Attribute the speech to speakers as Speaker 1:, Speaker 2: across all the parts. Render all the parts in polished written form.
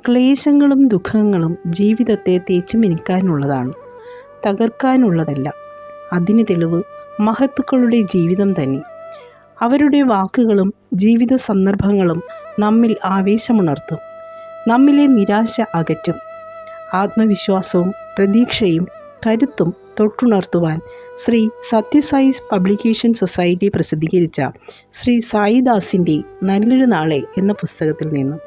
Speaker 1: ക്ലേശങ്ങളും ദുഃഖങ്ങളും ജീവിതത്തെ തേച്ചു മിനുക്കാനുള്ളതാണ്, തകർക്കാനുള്ളതല്ല. അതിന് തെളിവ് മഹത്തുക്കളുടെ ജീവിതം തന്നെ. അവരുടെ വാക്കുകളും ജീവിത സന്ദർഭങ്ങളും നമ്മിൽ ആവേശമുണർത്തും, നമ്മിലെ നിരാശ അകറ്റും. ആത്മവിശ്വാസവും പ്രതീക്ഷയും കരുത്തും തൊട്ടുണർത്തുവാൻ ശ്രീ സത്യസായി പബ്ലിക്കേഷൻ സൊസൈറ്റി പ്രസിദ്ധീകരിച്ച ശ്രീ സായിദാസിൻ്റെ നല്ലൊരു നാളെ എന്ന പുസ്തകത്തിൽ നിന്ന്.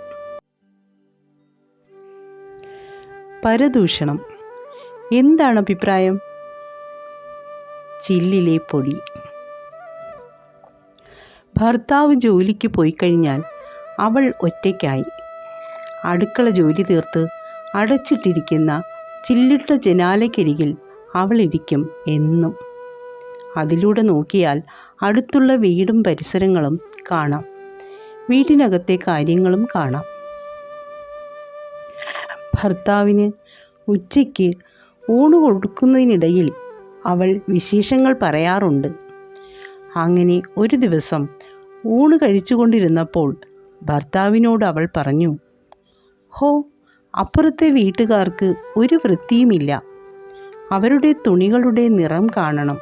Speaker 1: പരദൂഷണം. എന്താണ് അഭിപ്രായം? ചില്ലിലെ പൊടി. ഭർത്താവ് ജോലിക്ക് പോയി കഴിഞ്ഞാൽ അവൾ ഒറ്റയ്ക്കായി. അടുക്കള ജോലി തീർത്ത് അടച്ചിട്ടിരിക്കുന്ന ചില്ലിട്ട ജനാലയ്ക്കരികിൽ അവളിരിക്കും എന്നും. അതിലൂടെ നോക്കിയാൽ അടുത്തുള്ള വീടും പരിസരങ്ങളും കാണാം, വീട്ടിനകത്തെ കാര്യങ്ങളും കാണാം. ഭർത്താവിന് ഉച്ചയ്ക്ക് ഊണ് കൊടുക്കുന്നതിനിടയിൽ അവൾ വിശേഷങ്ങൾ പറയാറുണ്ട്. അങ്ങനെ ഒരു ദിവസം ഊണ് കഴിച്ചുകൊണ്ടിരുന്നപ്പോൾ ഭർത്താവിനോട് അവൾ പറഞ്ഞു, ഹോ, അപ്പുറത്തെ വീട്ടുകാർക്ക് ഒരു വൃത്തിയുമില്ല. അവരുടെ തുണികളുടെ നിറം കാണണം,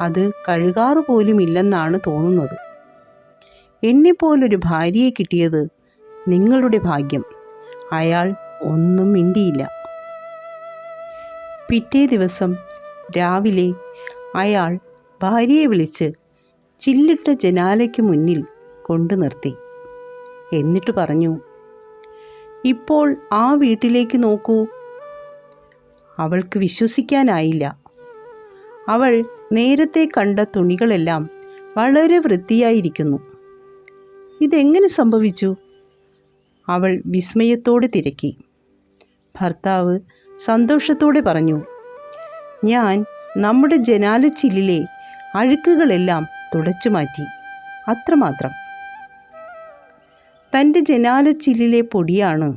Speaker 1: അത് കഴുകാറ് പോലുമില്ലെന്നാണ് തോന്നുന്നത്. എന്നെപ്പോലൊരു ഭാര്യയെ കിട്ടിയത് നിങ്ങളുടെ ഭാഗ്യം. അയാൾ ഒന്നും മിണ്ടിയില്ല. പിറ്റേ ദിവസം രാവിലെ അയാൾ ഭാര്യയെ വിളിച്ച് ചില്ലിട്ട ജനാലയ്ക്ക് മുന്നിൽ കൊണ്ടു നിർത്തി. എന്നിട്ട് പറഞ്ഞു, ഇപ്പോൾ ആ വീട്ടിലേക്ക് നോക്കൂ. അവൾക്ക് വിശ്വസിക്കാനായില്ല. അവൾ നേരത്തെ കണ്ട തുണികളെല്ലാം വളരെ വൃത്തിയായിരിക്കുന്നു. ഇതെങ്ങനെ സംഭവിച്ചു? അവൾ വിസ്മയത്തോടെ തിരക്കി. ഭർത്താവ് സന്തോഷത്തോടെ പറഞ്ഞു, ഞാൻ നമ്മുടെ ജനാലച്ചില്ലിലെ അഴുക്കുകളെല്ലാം തുടച്ചു മാറ്റി, അത്രമാത്രം. തൻ്റെ ജനാലച്ചില്ലിലെ പൊടിയാണ്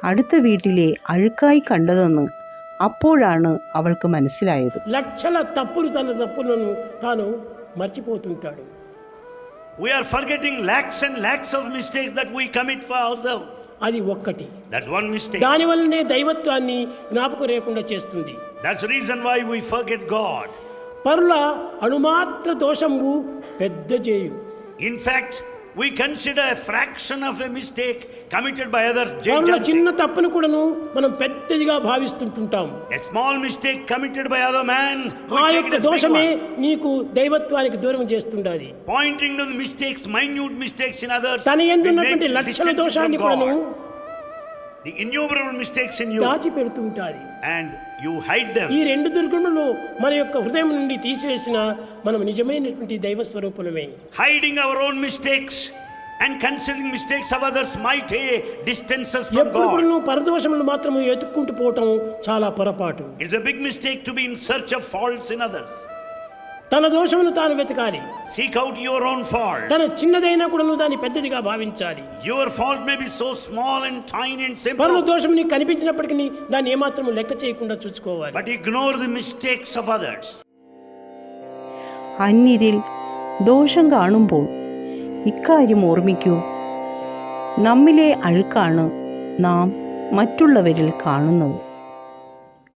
Speaker 1: അടുത്ത വീട്ടിലെ അഴുക്കായി കണ്ടതെന്ന് അപ്പോഴാണ് അവൾക്ക് മനസ്സിലായത്.
Speaker 2: లక్షల తప్పులు తన తప్పులను తాను మర్చిపోతుంటాడు.
Speaker 3: We are forgetting lakhs and lakhs of mistakes that we commit for ourselves.
Speaker 2: అది ఒక్కటి.
Speaker 3: That's one mistake.
Speaker 2: దాని వల్లనే దైవత్వాన్ని జ్ఞాపకం లేకుండా చేస్తుంది.
Speaker 3: That's the reason why we forget God.
Speaker 2: పరుల అణుమాత్ర దోషము పెద్ద చేయు.
Speaker 3: In fact, we consider a fraction of a mistake committed by others.
Speaker 2: పరుల చిన్న తప్పును కూడాను మనం పెద్దదిగా భావిస్తుంటాం.
Speaker 3: A small mistake committed by other man,
Speaker 2: ఆ యొక్క దోషమే నీకు దైవత్వానికి దూరం చేస్తుండాది.
Speaker 3: Pointing to the mistakes, minute mistakes in others.
Speaker 2: తన యందు ఉన్నటువంటి లక్షల దోషాన్ని కూడాను
Speaker 3: the innumerable mistakes in you
Speaker 2: దాచి పెడుతుంటాది.
Speaker 3: and you hide them.
Speaker 2: ఈ రెండు దుర్గుణములు మన యొక్క హృదయం నుండి తీసివేసిన మనం నిజమైనటువంటి దైవ స్వరూపులమే.
Speaker 3: Hiding our own mistakes and considering mistakes of others might distance us from God.
Speaker 2: ఎప్పుడు పరదోషములు మాత్రమే ఎత్తుకుంటూ పోవటం చాలా పొరపాటు.
Speaker 3: It's a big mistake to be in search of faults in others.
Speaker 2: తన దోషమును తాను వెతకాలి.
Speaker 3: Seek out your own fault.
Speaker 2: తన చిన్నదైనా కూడా నువ్వు దాన్ని పెద్దదిగా భావించాలి.
Speaker 3: Your fault may be so small and tiny and simple.
Speaker 2: పరుల దోషం నీకు కనిపించినప్పటికీ దాన్ని ఏమాత్రం లెక్క చేయకుండా చూసుకోవాలి.
Speaker 3: But ignore the mistakes of others.
Speaker 1: അന്യരിൽ ദോഷം കാണുമ്പോൾ ഇക്കാര്യം ഓർമ്മിക്കൂ, നമ്മിലെ അഴുക്കാണ് നാം മറ്റുള്ളവരിൽ കാണുന്നത്.